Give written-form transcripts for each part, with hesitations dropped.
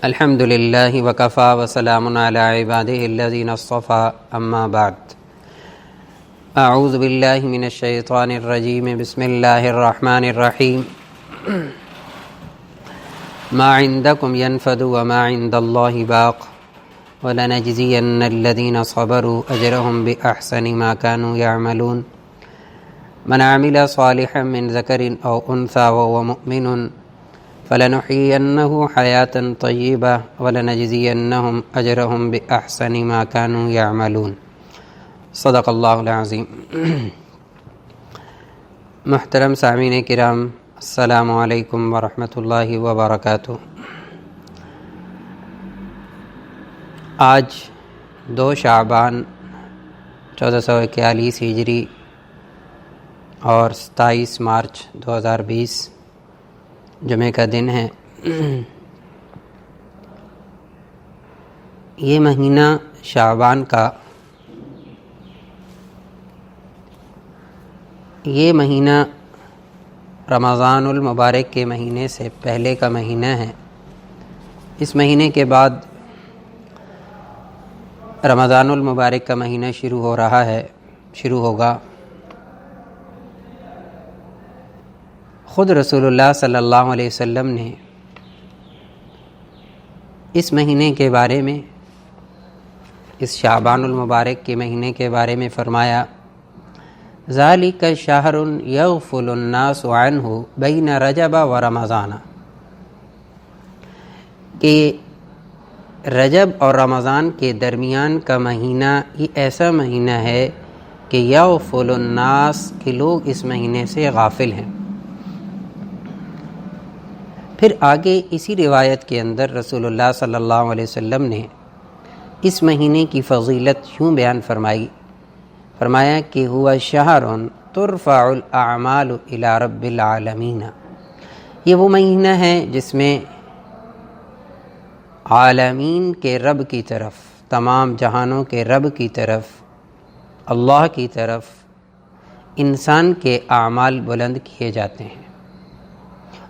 الحمد للہ وکفیٰ وسلام علی عبادہ الذین اصطفیٰ اما بعد اعوذ باللہ من الشیطان الرجیم بسم اللہ الرحمن الرحیم ما عندکم ینفد وما عند اللہ باق ولنجزین الذین صبروا اجرهم بأحسن ما كانوا يعملون من عمل صالحا من ذکر او انثى وهو مؤمن فلنحيينه حياة طيبة ولنجزينهم أجرهم بأحسن ما كانوا يعملون صدق اللہ العظیم۔ محترم سامعین کرام، السلام علیکم ورحمۃ اللہ وبرکاتہ۔ آج 2 شعبان 1441 ہجری اور 27 مارچ 2020 جمعہ کا دن ہے۔ یہ مہینہ شعبان کا، یہ مہینہ رمضان المبارک کے مہینے سے پہلے کا مہینہ ہے۔ اس مہینے کے بعد رمضان المبارک کا مہینہ شروع ہوگا۔ خود رسول اللہ صلی اللہ علیہ وسلم نے اس مہینے کے بارے میں، اس شعبان المبارک کے مہینے کے بارے میں فرمایا، ذالک شہر یغفل الناس عنہ بین رجب و رمضان، کہ رجب اور رمضان کے درمیان کا مہینہ یہ ایسا مہینہ ہے کہ یغفل الناس، کہ لوگ اس مہینے سے غافل ہیں۔ پھر آگے اسی روایت کے اندر رسول اللہ صلی اللہ علیہ وسلم نے اس مہینے کی فضیلت یوں بیان فرمایا کہ ہوا شہر ترفع الاعمال الی رب العالمین، یہ وہ مہینہ ہے جس میں عالمین کے رب کی طرف، تمام جہانوں کے رب کی طرف، اللہ کی طرف انسان کے اعمال بلند کیے جاتے ہیں۔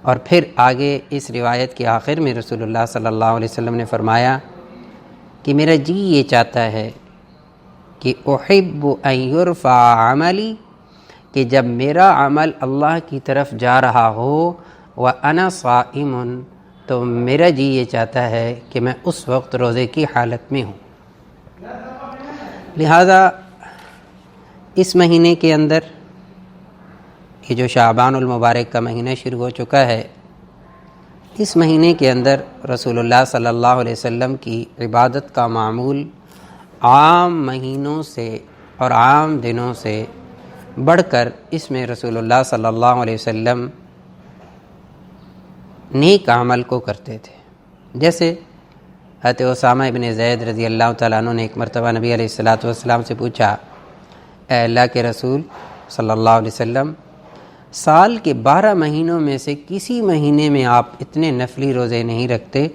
اور پھر آگے اس روایت کے آخر میں رسول اللہ صلی اللہ علیہ وسلم نے فرمایا کہ میرا جی یہ چاہتا ہے کہ احب ان یرفع عملی، کہ جب میرا عمل اللہ کی طرف جا رہا ہو وانا صائم، تو میرا جی یہ چاہتا ہے کہ میں اس وقت روزے کی حالت میں ہوں۔ لہذا اس مہینے کے اندر، یہ جو شعبان المبارک کا مہینہ شروع ہو چکا ہے، اس مہینے کے اندر رسول اللہ صلی اللہ علیہ وسلم کی عبادت کا معمول عام مہینوں سے اور عام دنوں سے بڑھ کر اس میں رسول اللہ صلی اللہ علیہ وسلم نیک عمل کو کرتے تھے۔ جیسے حضرت اسامہ ابن زید رضی اللہ تعالیٰ عنہ نے ایک مرتبہ نبی علیہ السلام سے پوچھا، اے اللہ کے رسول صلی اللہ علیہ وسلم، سال کے 12 مہینوں میں سے کسی مہینے میں آپ اتنے نفلی روزے نہیں رکھتے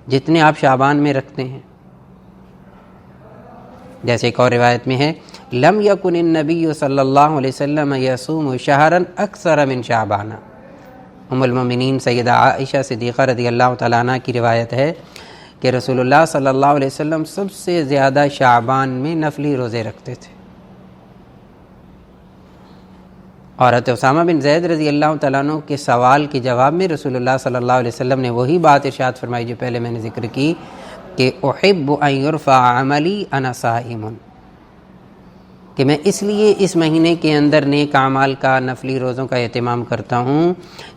جتنے آپ شعبان میں رکھتے ہیں۔ جیسے ایک اور روایت میں ہے، لم یکن النبی صلی اللہ علیہ وسلم یصوم شہرا اکثر من شعبان۔ ام المؤمنین سیدہ عائشہ صدیقہ رضی اللہ تعالیٰ عنہ کی روایت ہے کہ رسول اللہ صلی اللہ علیہ وسلم سب سے زیادہ شعبان میں نفلی روزے رکھتے تھے۔ اور حضرت اسامہ بن زید رضی اللہ تعالیٰ عنہ کے سوال کے جواب میں رسول اللہ صلی اللہ علیہ وسلم نے وہی بات ارشاد فرمائی جو پہلے میں نے ذکر کی، کہ احب ان یرفع عملی انا صائم، کہ میں اس لیے اس مہینے کے اندر نیک اعمال کا، نفلی روزوں کا اہتمام کرتا ہوں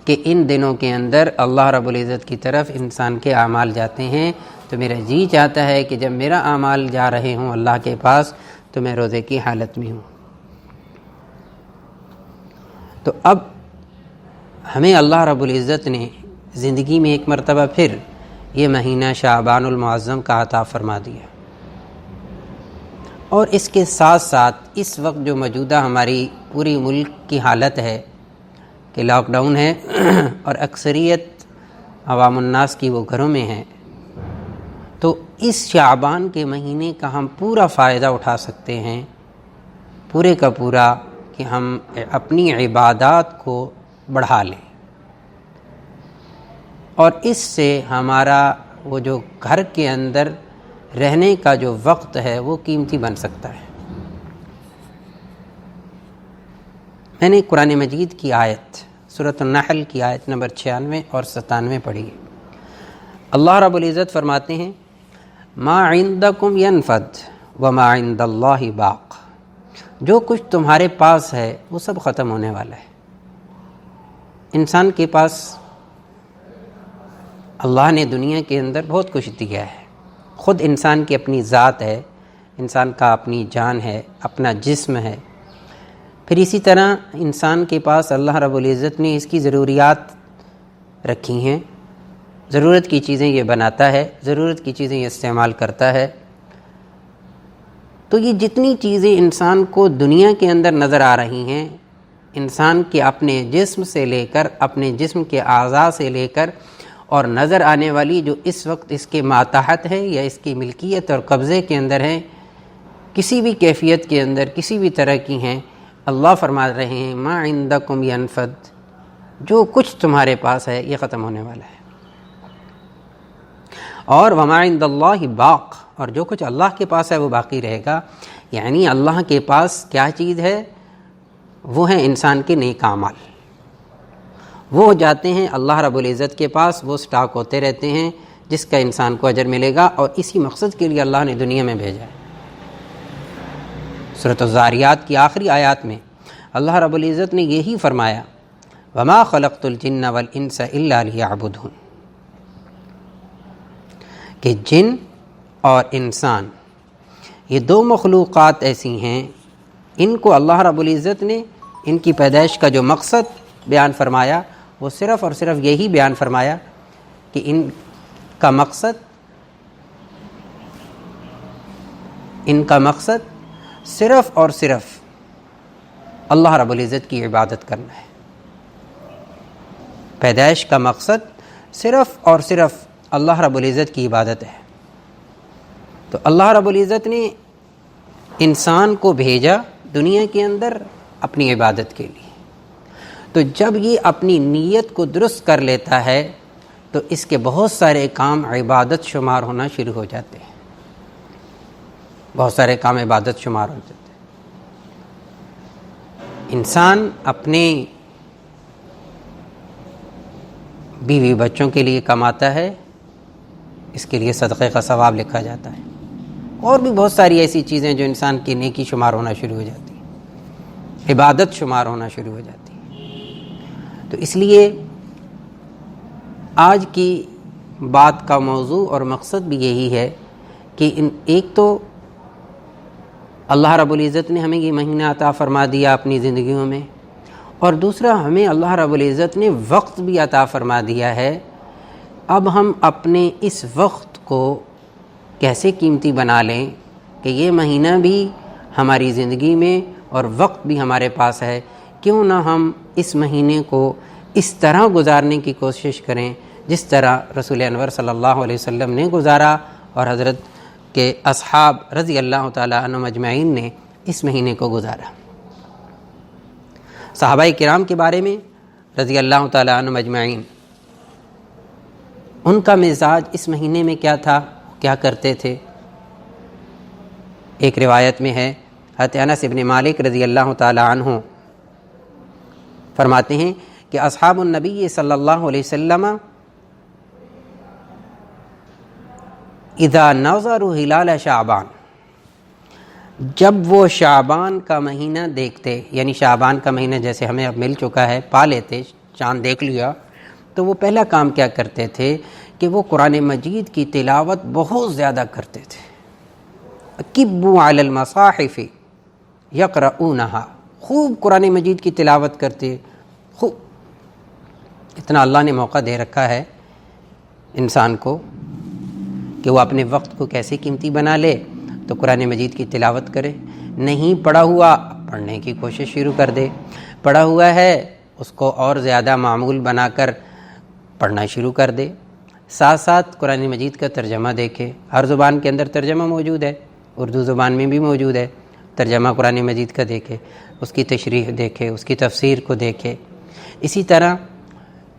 کہ ان دنوں کے اندر اللہ رب العزت کی طرف انسان کے اعمال جاتے ہیں، تو میرا جی چاہتا ہے کہ جب میرا اعمال جا رہے ہوں اللہ کے پاس تو میں روزے کی حالت میں ہوں۔ تو اب ہمیں اللہ رب العزت نے زندگی میں ایک مرتبہ پھر یہ مہینہ شعبان المعظم کا عطا فرما دیا، اور اس کے ساتھ ساتھ اس وقت جو موجودہ ہماری پوری ملک کی حالت ہے کہ لاک ڈاؤن ہے اور اکثریت عوام الناس کی وہ گھروں میں ہے، تو اس شعبان کے مہینے کا ہم پورا فائدہ اٹھا سکتے ہیں، پورے کا پورا، کہ ہم اپنی عبادات کو بڑھا لیں۔ اور اس سے ہمارا وہ جو گھر کے اندر رہنے کا جو وقت ہے وہ قیمتی بن سکتا ہے۔ میں نے قرآن مجید کی آیت سورۃ النحل کی آیت نمبر 96 اور 97 پڑھی ہے۔ اللہ رب العزت فرماتے ہیں ما عندکم ینفد وما عند اللہ باق، جو کچھ تمہارے پاس ہے وہ سب ختم ہونے والا ہے۔ انسان کے پاس اللہ نے دنیا کے اندر بہت کچھ دیا ہے، خود انسان کی اپنی ذات ہے، انسان کا اپنی جان ہے، اپنا جسم ہے، پھر اسی طرح انسان کے پاس اللہ رب العزت نے اس کی ضروریات رکھی ہیں، ضرورت کی چیزیں یہ بناتا ہے، ضرورت کی چیزیں یہ استعمال کرتا ہے۔ تو یہ جتنی چیزیں انسان کو دنیا کے اندر نظر آ رہی ہیں، انسان کے اپنے جسم سے لے کر، اپنے جسم کے اعضاء سے لے کر، اور نظر آنے والی جو اس وقت اس کے ماتحت ہے یا اس کی ملکیت اور قبضے کے اندر ہیں، کسی بھی کیفیت کے اندر کسی بھی طرح کی ہیں، اللہ فرما رہے ہیں ما عندکم ینفد، جو کچھ تمہارے پاس ہے یہ ختم ہونے والا ہے، اور وما عند اللہ باق، اور جو کچھ اللہ کے پاس ہے وہ باقی رہے گا۔ یعنی اللہ کے پاس کیا چیز ہے؟ وہ ہیں انسان کے نیک اعمال، وہ جاتے ہیں اللہ رب العزت کے پاس، وہ سٹاک ہوتے رہتے ہیں جس کا انسان کو اجر ملے گا، اور اسی مقصد کے لیے اللہ نے دنیا میں بھیجا ہے۔ سورۃ الذاریات کی آخری آیات میں اللہ رب العزت نے یہی فرمایا وما خلقت الجن والانس الا لیعبدون، کہ جن اور انسان یہ دو مخلوقات ایسی ہیں، ان کو اللہ رب العزت نے ان کی پیدائش کا جو مقصد بیان فرمایا وہ صرف اور صرف یہی بیان فرمایا کہ ان کا مقصد صرف اور صرف اللہ رب العزت کی عبادت کرنا ہے۔ پیدائش کا مقصد صرف اور صرف اللہ رب العزت کی عبادت ہے۔ تو اللہ رب العزت نے انسان کو بھیجا دنیا کے اندر اپنی عبادت کے لیے، تو جب یہ اپنی نیت کو درست کر لیتا ہے تو اس کے بہت سارے کام عبادت شمار ہونا شروع ہو جاتے ہیں، بہت سارے کام عبادت شمار ہو جاتے ہیں۔ انسان اپنے بیوی بچوں کے لیے کماتا ہے، اس کے لیے صدقے کا ثواب لکھا جاتا ہے، اور بھی بہت ساری ایسی چیزیں جو انسان کی نیکی شمار ہونا شروع ہو جاتی ہیں، عبادت شمار ہونا شروع ہو جاتی ہے۔ تو اس لیے آج کی بات کا موضوع اور مقصد بھی یہی ہے کہ ایک تو اللہ رب العزت نے ہمیں یہ مہینہ عطا فرما دیا اپنی زندگیوں میں، اور دوسرا ہمیں اللہ رب العزت نے وقت بھی عطا فرما دیا ہے۔ اب ہم اپنے اس وقت کو کیسے قیمتی بنا لیں کہ یہ مہینہ بھی ہماری زندگی میں اور وقت بھی ہمارے پاس ہے، کیوں نہ ہم اس مہینے کو اس طرح گزارنے کی کوشش کریں جس طرح رسول انور صلی اللہ علیہ وسلم نے گزارا اور حضرت کے اصحاب رضی اللہ تعالیٰ عنہم اجمعین نے اس مہینے کو گزارا۔ صحابہ کرام کے بارے میں رضی اللہ تعالیٰ عنہم اجمعین، ان کا مزاج اس مہینے میں کیا تھا، کیا کرتے تھے؟ ایک روایت میں ہے حضرت انس بن مالک رضی اللہ تعالیٰ عنہ فرماتے ہیں کہ اصحاب النبی صلی اللہ علیہ وسلم اذا نظروا ہلال شعبان، جب وہ شعبان کا مہینہ دیکھتے، یعنی شعبان کا مہینہ جیسے ہمیں اب مل چکا ہے، پا لیتے، چاند دیکھ لیا، تو وہ پہلا کام کیا کرتے تھے کہ وہ قرآن مجید کی تلاوت بہت زیادہ کرتے تھے۔ کبوا علی المصاحف یقرؤونہا، خوب قرآن مجید کی تلاوت کرتے، خوب۔ اتنا اللہ نے موقع دے رکھا ہے انسان کو کہ وہ اپنے وقت کو کیسے قیمتی بنا لے، تو قرآن مجید کی تلاوت کرے۔ نہیں پڑھا ہوا، پڑھنے کی کوشش شروع کر دے، پڑھا ہوا ہے اس کو اور زیادہ معمول بنا کر پڑھنا شروع کر دے، ساتھ ساتھ قرآن مجید کا ترجمہ دیکھے۔ ہر زبان کے اندر ترجمہ موجود ہے، اردو زبان میں بھی موجود ہے، ترجمہ قرآن مجید کا دیکھے، اس کی تشریح دیکھے، اس کی تفسیر کو دیکھے۔ اسی طرح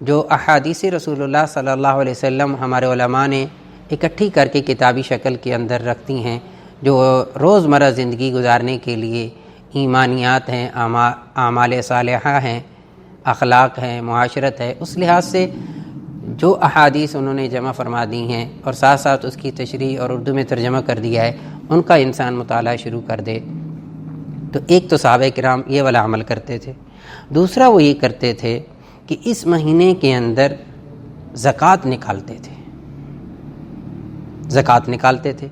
جو احادیث رسول اللہ صلی اللہ علیہ وسلم ہمارے علماء نے اکٹھی کر کے کتابی شکل کے اندر رکھتی ہیں، جو روزمرہ زندگی گزارنے کے لیے ایمانیات ہیں، اعمال صالحہ ہیں، اخلاق ہیں، معاشرت ہے، اس لحاظ سے جو احادیث انہوں نے جمع فرما دی ہیں اور ساتھ ساتھ اس کی تشریح اور اردو میں ترجمہ کر دیا ہے، ان کا انسان مطالعہ شروع کر دے تو ایک تو صحابہ کرام یہ والا عمل کرتے تھے، دوسرا وہ یہ کرتے تھے کہ اس مہینے کے اندر زکوٰۃ نکالتے تھے، زکوٰۃ نکالتے تھے،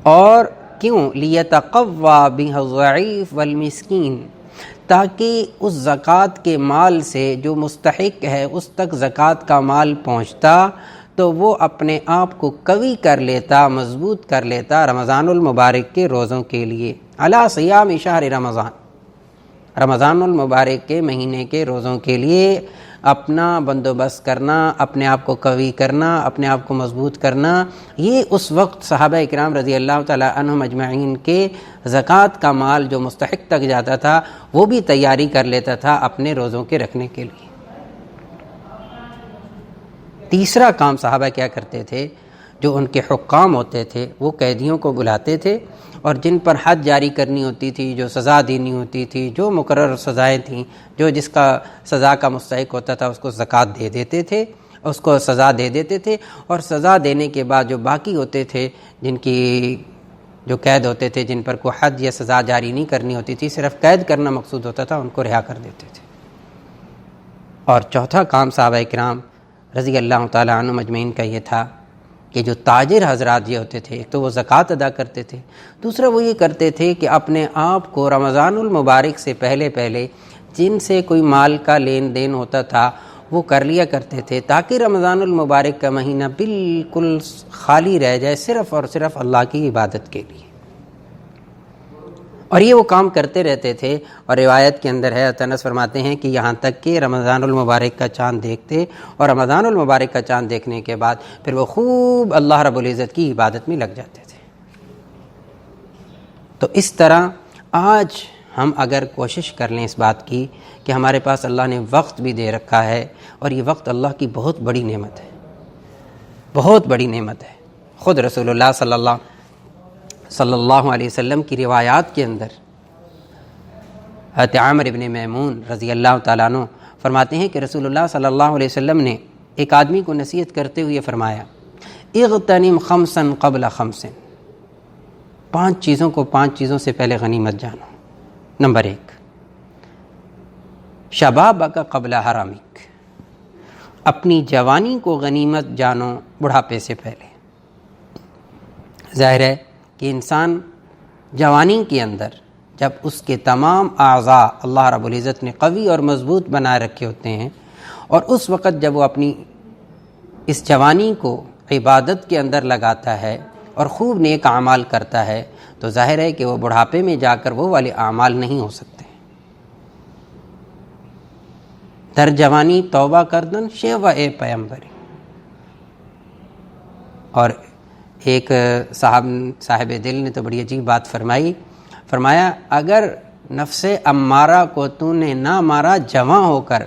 اور کیوں؟ لیتقوی بها الضعیف والمسکین، تاکہ اس زکوٰۃ کے مال سے جو مستحق ہے اس تک زکوٰۃ کا مال پہنچتا تو وہ اپنے آپ کو قوی کر لیتا، مضبوط کر لیتا رمضان المبارک کے روزوں کے لیے، علی صیام شہر رمضان، رمضان المبارک کے مہینے کے روزوں کے لیے اپنا بندوبست کرنا، اپنے آپ کو قوی کرنا، اپنے آپ کو مضبوط کرنا، یہ اس وقت صحابہ اکرام رضی اللہ تعالی عنہم اجمعین کے زکوٰۃ کا مال جو مستحق تک جاتا تھا وہ بھی تیاری کر لیتا تھا اپنے روزوں کے رکھنے کے لیے۔ تیسرا کام صحابہ کیا کرتے تھے؟ جو ان کے حکام ہوتے تھے وہ قیدیوں کو بلاتے تھے اور جن پر حد جاری کرنی ہوتی تھی، جو سزا دینی ہوتی تھی، جو مقرر سزائیں تھیں، جو جس کا سزا کا مستحق ہوتا تھا اس کو زکوٰۃ دے دیتے تھے، اس کو سزا دے دیتے تھے، اور سزا دینے کے بعد جو باقی ہوتے تھے، جن کی جو قید ہوتے تھے، جن پر کوئی حد یا سزا جاری نہیں کرنی ہوتی تھی، صرف قید کرنا مقصود ہوتا تھا، ان کو رہا کر دیتے تھے۔ اور چوتھا کام صحابہ کرام رضی اللہ تعالیٰ عنہم اجمعین کا یہ تھا کہ جو تاجر حضرات یہ ہوتے تھے، ایک تو وہ زکوٰۃ ادا کرتے تھے، دوسرا وہ یہ کرتے تھے کہ اپنے آپ کو رمضان المبارک سے پہلے جن سے کوئی مال کا لین دین ہوتا تھا وہ کر لیا کرتے تھے، تاکہ رمضان المبارک کا مہینہ بالکل خالی رہ جائے صرف اور صرف اللہ کی عبادت کے لیے۔ اور یہ وہ کام کرتے رہتے تھے، اور روایت کے اندر ہے، انس فرماتے ہیں کہ یہاں تک کہ رمضان المبارک کا چاند دیکھتے اور رمضان المبارک کا چاند دیکھنے کے بعد پھر وہ خوب اللہ رب العزت کی عبادت میں لگ جاتے تھے۔ تو اس طرح آج ہم اگر کوشش کر لیں اس بات کی کہ ہمارے پاس اللہ نے وقت بھی دے رکھا ہے، اور یہ وقت اللہ کی بہت بڑی نعمت ہے، بہت بڑی نعمت ہے۔ خود رسول اللہ صلی اللہ علیہ وسلم کی روایات کے اندر حضرت عامر ابن میمون رضی اللہ تعالیٰ عنہ فرماتے ہیں کہ رسول اللہ صلی اللہ علیہ وسلم نے ایک آدمی کو نصیحت کرتے ہوئے فرمایا، اغتنم خمسا قبل خمس، 5 چیزوں کو 5 چیزوں سے پہلے غنیمت جانو۔ نمبر 1، شبابک قبل حرامک، اپنی جوانی کو غنیمت جانو بڑھاپے سے پہلے۔ ظاہر ہے کہ انسان جوانی کے اندر جب اس کے تمام اعضاء اللہ رب العزت نے قوی اور مضبوط بنائے رکھے ہوتے ہیں، اور اس وقت جب وہ اپنی اس جوانی کو عبادت کے اندر لگاتا ہے اور خوب نیک اعمال کرتا ہے، تو ظاہر ہے کہ وہ بڑھاپے میں جا کر وہ والے اعمال نہیں ہو سکتے۔ در جوانی توبہ کردن شیوہ اے پیمبر۔ اور ایک صاحب دل نے تو بڑی عجیب بات فرمایا اگر نفس امارہ کو تو نے نہ مارا جواں ہو کر،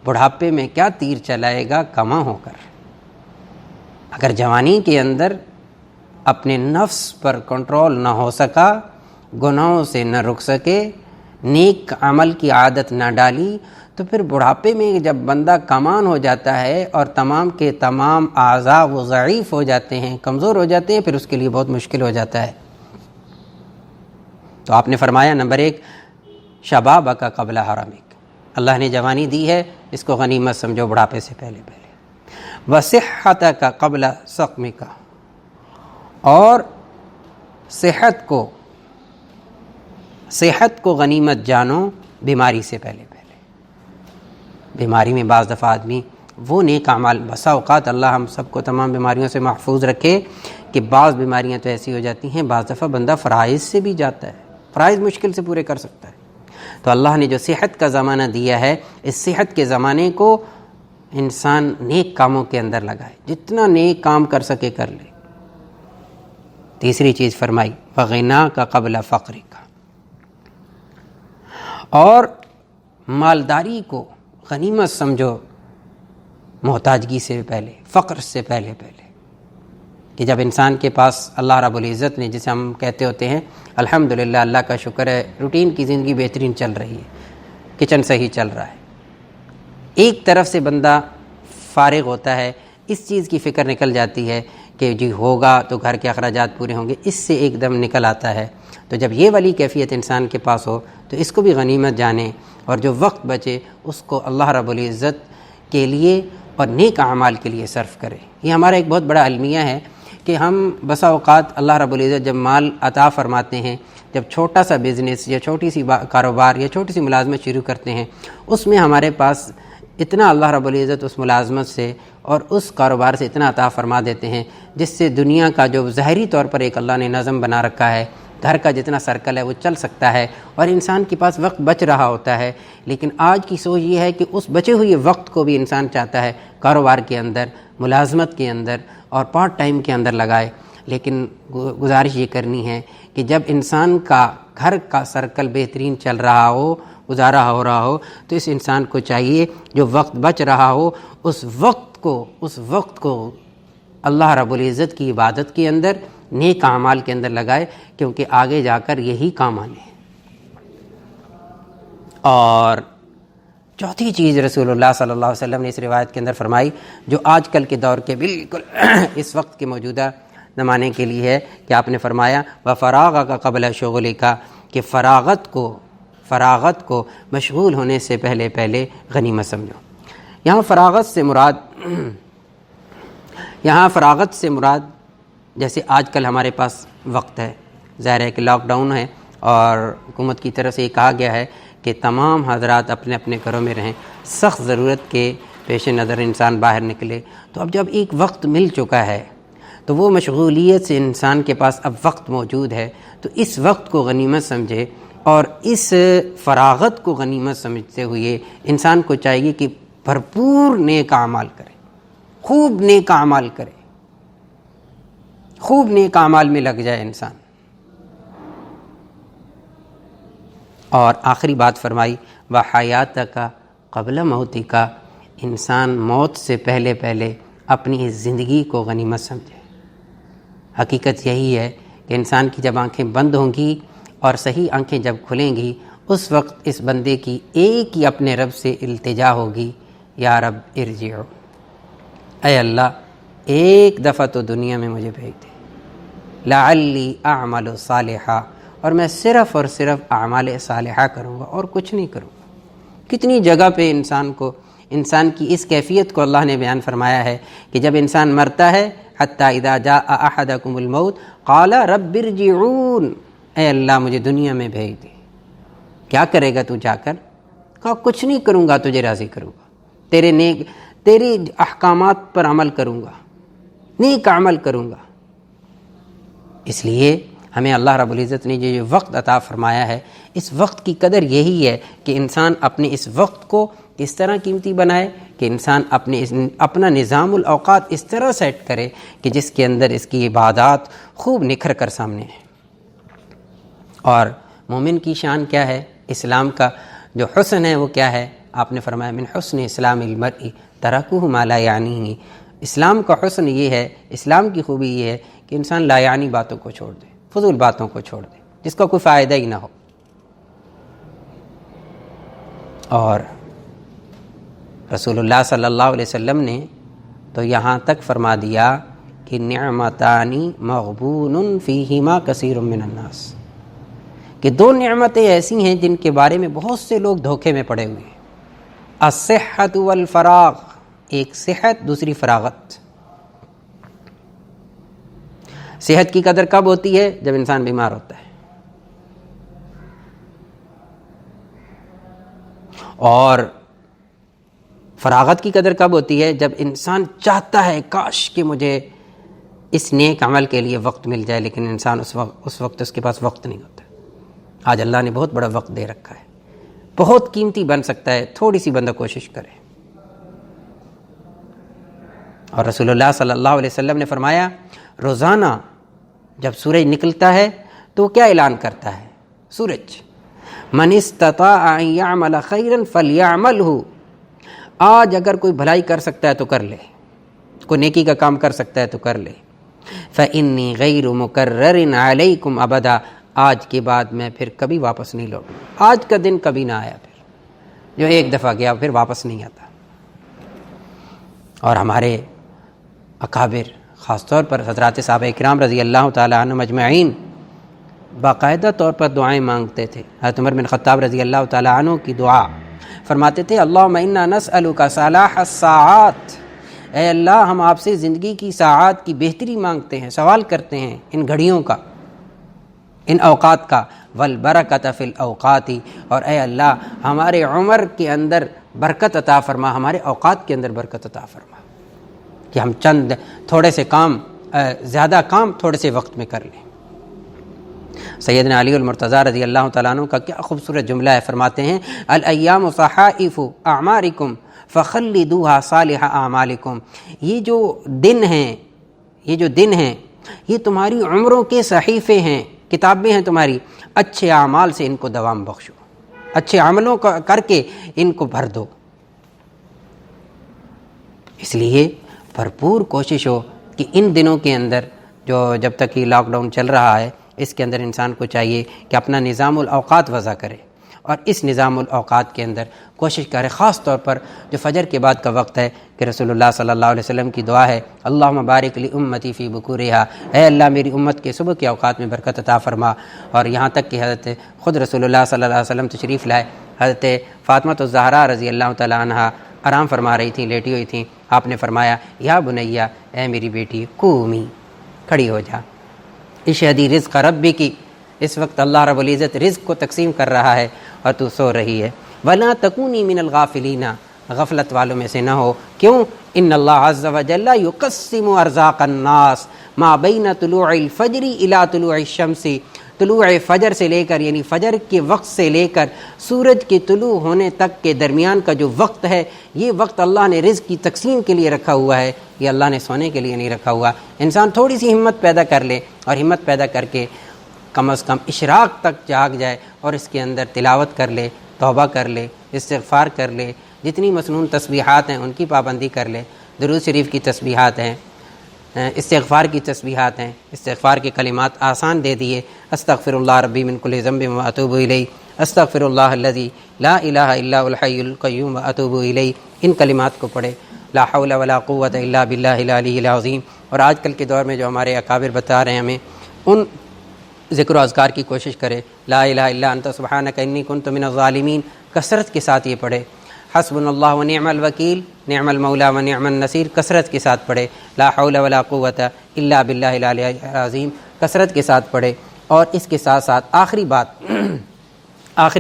بڑھاپے میں کیا تیر چلائے گا کماں ہو کر۔ اگر جوانی کے اندر اپنے نفس پر کنٹرول نہ ہو سکا، گناہوں سے نہ رک سکے، نیک عمل کی عادت نہ ڈالی، تو پھر بڑھاپے میں جب بندہ کمان ہو جاتا ہے اور تمام کے تمام اعضاء وہ ضعیف ہو جاتے ہیں، کمزور ہو جاتے ہیں، پھر اس کے لیے بہت مشکل ہو جاتا ہے۔ تو آپ نے فرمایا نمبر 1، شبابک قبل حرامک، اللہ نے جوانی دی ہے، اس کو غنیمت سمجھو بڑھاپے سے پہلے۔ وصحتک قبل سقمک، اور صحت کو غنیمت جانو بیماری سے پہلے۔ بیماری میں بعض دفعہ آدمی وہ نیک اعمال، بسا اوقات اللہ ہم سب کو تمام بیماریوں سے محفوظ رکھے، کہ بعض بیماریاں تو ایسی ہو جاتی ہیں بعض دفعہ بندہ فرائض سے بھی جاتا ہے، فرائض مشکل سے پورے کر سکتا ہے۔ تو اللہ نے جو صحت کا زمانہ دیا ہے، اس صحت کے زمانے کو انسان نیک کاموں کے اندر لگائے، جتنا نیک کام کر سکے کر لے۔ تیسری چیز فرمائی وغناک قبل فقرک، اور مالداری کو غنیمت سمجھو محتاجگی سے پہلے، فقر سے پہلے کہ جب انسان کے پاس اللہ رب العزت نے، جسے ہم کہتے ہوتے ہیں الحمدللہ اللہ کا شکر ہے روٹین کی زندگی بہترین چل رہی ہے، کچن صحیح چل رہا ہے، ایک طرف سے بندہ فارغ ہوتا ہے، اس چیز کی فکر نکل جاتی ہے کہ جی ہوگا تو گھر کے اخراجات پورے ہوں گے، اس سے ایک دم نکل آتا ہے۔ تو جب یہ والی کیفیت انسان کے پاس ہو تو اس کو بھی غنیمت جانے، اور جو وقت بچے اس کو اللہ رب العزت کے لیے اور نیک اعمال کے لیے صرف کرے۔ یہ ہمارا ایک بہت بڑا المیہ ہے کہ ہم بسا اوقات اللہ رب العزت جب مال عطا فرماتے ہیں، جب چھوٹا سا بزنس یا چھوٹی سی کاروبار یا چھوٹی سی ملازمت شروع کرتے ہیں، اس میں ہمارے پاس اتنا اللہ رب العزت اس ملازمت سے اور اس کاروبار سے اتنا عطا فرما دیتے ہیں جس سے دنیا کا جو ظاہری طور پر ایک اللہ نے نظم بنا رکھا ہے، گھر کا جتنا سرکل ہے وہ چل سکتا ہے، اور انسان کے پاس وقت بچ رہا ہوتا ہے۔ لیکن آج کی سوچ یہ ہے کہ اس بچے ہوئے وقت کو بھی انسان چاہتا ہے کاروبار کے اندر، ملازمت کے اندر اور پارٹ ٹائم کے اندر لگائے۔ لیکن گزارش یہ کرنی ہے کہ جب انسان کا گھر کا سرکل بہترین چل رہا ہو، گزارا ہو رہا ہو، تو اس انسان کو چاہیے جو وقت بچ رہا ہو اس وقت کو اللہ رب العزت کی عبادت کے اندر، نیک اعمال کے اندر لگائے، کیونکہ آگے جا کر یہی کام آنے ہیں۔ اور چوتھی چیز رسول اللہ صلی اللہ علیہ وسلم نے اس روایت کے اندر فرمائی، جو آج کل کے دور کے بالکل اس وقت کے موجودہ زمانے کے لیے ہے، کہ آپ نے فرمایا وَفَرَاغَكَ قَبْلَ شُغْلِكَ، کہ فراغت کو مشغول ہونے سے پہلے غنیمت سمجھو۔ یہاں فراغت سے مراد جیسے آج کل ہمارے پاس وقت ہے، ظاہر ہے کہ لاک ڈاؤن ہے اور حکومت کی طرف سے یہ کہا گیا ہے کہ تمام حضرات اپنے اپنے گھروں میں رہیں، سخت ضرورت کے پیش نظر انسان باہر نکلے۔ تو اب جب ایک وقت مل چکا ہے تو وہ مشغولیت سے انسان کے پاس اب وقت موجود ہے، تو اس وقت کو غنیمت سمجھے، اور اس فراغت کو غنیمت سمجھتے ہوئے انسان کو چاہیے کہ بھرپور نیک اعمال کرے، خوب نیک اعمال کرے، خوب نیک اعمال میں لگ جائے انسان۔ اور آخری بات فرمائی وَحَيَاتَكَ قَبْلَ مَوْتِكَ، انسان موت سے پہلے اپنی اس زندگی کو غنیمت سمجھے۔ حقیقت یہی ہے کہ انسان کی جب آنکھیں بند ہوں گی اور صحیح آنکھیں جب کھلیں گی، اس وقت اس بندے کی ایک ہی اپنے رب سے التجا ہوگی، یا رب ارجعو، اے اللہ ایک دفعہ تو دنیا میں مجھے بھیج دے، لعلی اعمل صالحا، اور میں صرف اور صرف اعمال صالحہ کروں گا اور کچھ نہیں کروں گا۔ کتنی جگہ پہ انسان کی اس کیفیت کو اللہ نے بیان فرمایا ہے کہ جب انسان مرتا ہے حتی اذا جاء احدکم الموت قال رب ارجعون، اے اللہ مجھے دنیا میں بھیج دے۔ کیا کرے گا تو جا کر؟ کہا کچھ نہیں کروں گا، تجھے راضی کروں گا، تیرے احکامات پر عمل کروں گا، نیک عمل کروں گا۔ اس لیے ہمیں اللہ رب العزت نے جو وقت عطا فرمایا ہے، اس وقت کی قدر یہی ہے کہ انسان اپنے اس وقت کو اس طرح قیمتی بنائے کہ انسان اپنا نظام الاوقات اس طرح سیٹ کرے کہ جس کے اندر اس کی عبادات خوب نکھر کر سامنے ہیں۔ اور مومن کی شان کیا ہے؟ اسلام کا جو حسن ہے وہ کیا ہے؟ آپ نے فرمایا من حسن اسلام المرء ترکہ ما لا یعنیہ، اسلام کا حسن یہ ہے، اسلام کی خوبی یہ ہے کہ انسان لا یعنی باتوں کو چھوڑ دے، فضول باتوں کو چھوڑ دے جس کا کوئی فائدہ ہی نہ ہو۔ اور رسول اللہ صلی اللہ علیہ وسلم نے تو یہاں تک فرما دیا کہ نعمتان مغبون فیہما کثیر من الناس، کہ دو نعمتیں ایسی ہیں جن کے بارے میں بہت سے لوگ دھوکے میں پڑے ہوئے ہیں، الصحت والفراغ، ایک صحت دوسری فراغت۔ صحت کی قدر کب ہوتی ہے؟ جب انسان بیمار ہوتا ہے، اور فراغت کی قدر کب ہوتی ہے؟ جب انسان چاہتا ہے کاش کہ مجھے اس نیک عمل کے لیے وقت مل جائے، لیکن انسان اس وقت اس کے پاس وقت نہیں ہوتا۔ آج اللہ نے بہت بڑا وقت دے رکھا ہے، بہت قیمتی بن سکتا ہے، تھوڑی سی بندہ کوشش کرے۔ اور رسول اللہ صلی اللہ علیہ وسلم نے فرمایا روزانہ جب سورج نکلتا ہے تو کیا اعلان کرتا ہے سورج؟ من استطاع ان يعمل خيرا فليعمله آج اگر کوئی بھلائی کر سکتا ہے تو کر لے، کوئی نیکی کا کام کر سکتا ہے تو کر لے۔ فَإِنِّي غَيْرُ مُكَرَّرٍ عَلَيْكُمْ أَبَدًا، آج کے بعد میں پھر کبھی واپس نہیں لوٹوں، آج کا دن کبھی نہ آیا، پھر جو ایک دفعہ گیا پھر واپس نہیں آتا۔ اور ہمارے اکابر، خاص طور پر حضرات صحابہ کرام رضی اللہ تعالی عنہم اجمعین، باقاعدہ طور پر دعائیں مانگتے تھے۔ حضرت عمر بن خطاب رضی اللہ تعالی عنہ کی دعا فرماتے تھے، اللہم انا نسألک صلاح الساعات، اے اللہ ہم آپ سے زندگی کی ساعات کی بہتری مانگتے ہیں، سوال کرتے ہیں ان گھڑیوں کا، ان اوقات کا، والبرکۃ فی الاوقات، اور اے اللہ ہمارے عمر کے اندر برکت عطا فرما، ہمارے اوقات کے اندر برکت عطا فرما، کہ ہم چند تھوڑے سے کام، زیادہ کام تھوڑے سے وقت میں کر لیں۔ سیدنا علی المرتضیٰ رضی اللہ تعالیٰ عنہ کا کیا خوبصورت جملہ ہے، فرماتے ہیں الایام صحائف اعمارکم فخلدوها صالح اعمالکم، یہ جو دن ہیں یہ تمہاری عمروں کے صحیفے ہیں، کتابیں ہیں تمہاری، اچھے اعمال سے ان کو دوام بخشو، اچھے عملوں کر کے ان کو بھر دو۔ اس لیے بھرپور کوشش ہو کہ ان دنوں کے اندر، جو جب تک یہ لاک ڈاؤن چل رہا ہے، اس کے اندر انسان کو چاہیے کہ اپنا نظام الاوقات وضع کرے، اور اس نظام الاوقات کے اندر کوشش کرے، خاص طور پر جو فجر کے بعد کا وقت ہے، کہ رسول اللہ صلی اللہ علیہ وسلم کی دعا ہے، اللہم بارک لی امتی فی بکورہا، اے اللہ میری امت کے صبح کے اوقات میں برکت عطا فرما۔ اور یہاں تک کہ حضرت خود رسول اللہ صلی اللہ علیہ وسلم تشریف لائے، حضرت فاطمہ الزہرا رضی اللہ تعالی عنہا آرام فرما رہی تھیں، لیٹی ہوئی تھیں، آپ نے فرمایا یا بنیا، اے میری بیٹی، قومی، کھڑی ہو جا، اشہدی رزق ربی کی، اس وقت اللہ رب العزت رزق کو تقسیم کر رہا ہے اور تو سو رہی ہے۔ وَلَا تَكُونِي مِنَ الْغَافِلِينَ، غفلت والوں میں سے نہ ہو، کیوں؟ ان اللہ عز وجل یقسم ارزاق الناس ما بین طلوع الفجر الی طلوع الشمس، طلوع فجر سے لے کر، یعنی فجر کے وقت سے لے کر سورج کے طلوع ہونے تک کے درمیان کا جو وقت ہے، یہ وقت اللہ نے رزق کی تقسیم کے لیے رکھا ہوا ہے، یہ اللہ نے سونے کے لیے نہیں رکھا ہوا۔ انسان تھوڑی سی ہمت پیدا کر لے، اور ہمت پیدا کر کے کم از کم اشراق تک جاگ جائے، اور اس کے اندر تلاوت کر لے، توبہ کر لے، استغفار کر لے، جتنی مسنون تسبیحات ہیں ان کی پابندی کر لے، درود شریف کی تسبیحات ہیں، استغفار کی تسبیحات ہیں، استغفار کے کلمات آسان دے دیے، استغفر اللہ ربی من کل ذنب واتوب الیہ، استغفر اللہ الذی لا الہ الا الحی القیوم واتوب الیہ، ان کلمات کو پڑھے، لا حول ولا قوت الا باللہ العلی العظیم۔ اور آج کل کے دور میں جو ہمارے اکابر بتا رہے ہیں ہمیں، ان ذکر و اذکار کی کوشش کرے، لا الہ الا انت سبحانک انی کنت من الظالمین، کثرت کے ساتھ یہ پڑھے، حسبنا اللہ و نعم الوکیل نعم المولا و نعم النصیر کثرت کے ساتھ پڑھے، لا حول ولا قوت الا باللہ العلی العظیم کثرت کے ساتھ پڑھے۔ اور اس کے ساتھ ساتھ آخری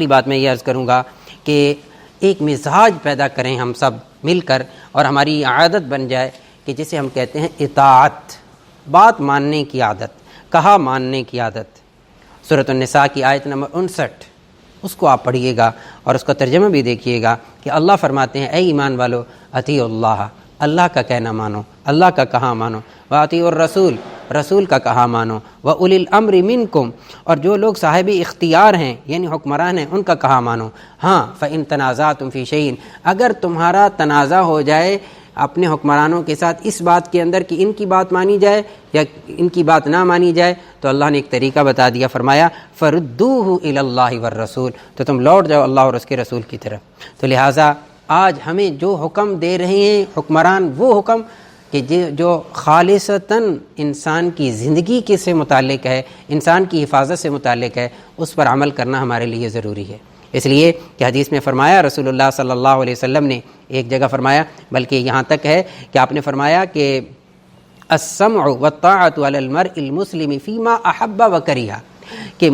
بات میں یہ عرض کروں گا کہ ایک مزاج پیدا کریں ہم سب مل کر، اور ہماری عادت بن جائے کہ جسے ہم کہتے ہیں اطاعت، بات ماننے کی عادت، کہا ماننے کی عادت۔ سورۃ النساء کی آیت نمبر 59، اس کو آپ پڑھیے گا اور اس کا ترجمہ بھی دیکھیے گا کہ اللہ فرماتے ہیں اے ایمان والو، اطیعوا اللہ، اللہ کا کہنا مانو، اللہ کا کہا مانو، واطیعوا الرسول، رسول کا کہا مانو، واولی الامر منکم، اور جو لوگ صاحب اختیار ہیں یعنی حکمران ہیں ان کا کہا مانو۔ ہاں فإن تنازعتم فی شیء، اگر تمہارا تنازع ہو جائے اپنے حکمرانوں کے ساتھ اس بات کے اندر کہ ان کی بات مانی جائے یا ان کی بات نہ مانی جائے، تو اللہ نے ایک طریقہ بتا دیا، فرمایا فردوہ الی اللہ والرسول، تو تم لوٹ جاؤ اللہ اور اس کے رسول کی طرف۔ تو لہٰذا آج ہمیں جو حکم دے رہے ہیں حکمران، وہ حکم کہ جو خالصتاً انسان کی زندگی کے سے متعلق ہے، انسان کی حفاظت سے متعلق ہے، اس پر عمل کرنا ہمارے لیے ضروری ہے۔ اس لیے کہ حدیث میں فرمایا، رسول اللہ صلی اللہ علیہ وسلم نے ایک جگہ فرمایا، بلکہ یہاں تک ہے کہ آپ نے فرمایا کہ السمع والطاعۃ علی المرء المسلم فیما احب وکریہ، کہ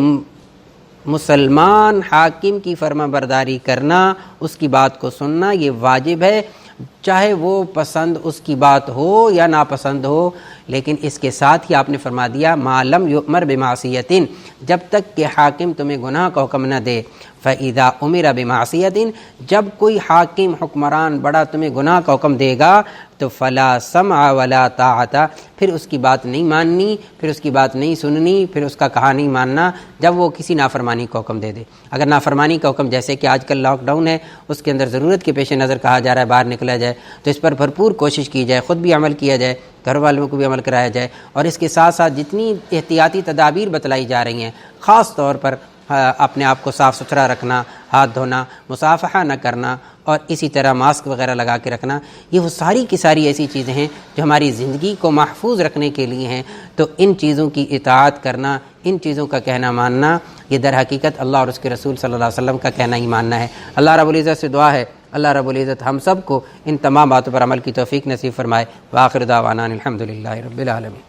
مسلمان حاکم کی فرما برداری کرنا، اس کی بات کو سننا یہ واجب ہے، چاہے وہ پسند اس کی بات ہو یا ناپسند ہو۔ لیکن اس کے ساتھ ہی آپ نے فرما دیا ما لم یؤمر بمعصیۃ، جب تک کہ حاکم تمہیں گناہ کا حکم نہ دے، فاذا امر بمعصیۃ، جب کوئی حاکم حکمران بڑا تمہیں گناہ کا حکم دے گا، تو فلا سمع ولا طاعت، پھر اس کی بات نہیں ماننی، پھر اس کی بات نہیں سننی، پھر اس کا کہا نہیں ماننا جب وہ کسی نافرمانی کا حکم دے دے۔ اگر نافرمانی کا حکم جیسے کہ آج کل لاک ڈاؤن ہے، اس کے اندر ضرورت کے پیش نظر کہا جا رہا ہے باہر نکلا جائے، تو اس پر بھرپور کوشش کی جائے، خود بھی عمل کیا جائے، گھر والوں کو بھی عمل کرایا جائے، اور اس کے ساتھ ساتھ جتنی احتیاطی تدابیر بتلائی جا رہی ہیں، خاص طور پر اپنے آپ کو صاف ستھرا رکھنا، ہاتھ دھونا، مصافحہ نہ کرنا، اور اسی طرح ماسک وغیرہ لگا کے رکھنا، یہ وہ ساری کی ساری ایسی چیزیں ہیں جو ہماری زندگی کو محفوظ رکھنے کے لیے ہیں۔ تو ان چیزوں کی اطاعت کرنا، ان چیزوں کا کہنا ماننا، یہ در حقیقت اللہ اور اس کے رسول صلی اللہ علیہ وسلم کا کہنا ہی ماننا ہے۔ اللہ رب العزت سے دعا ہے اللہ رب العزت ہم سب کو ان تمام باتوں پر عمل کی توفیق نصیب فرمائے۔ وآخر دعوانا الحمدللہ رب العالمین۔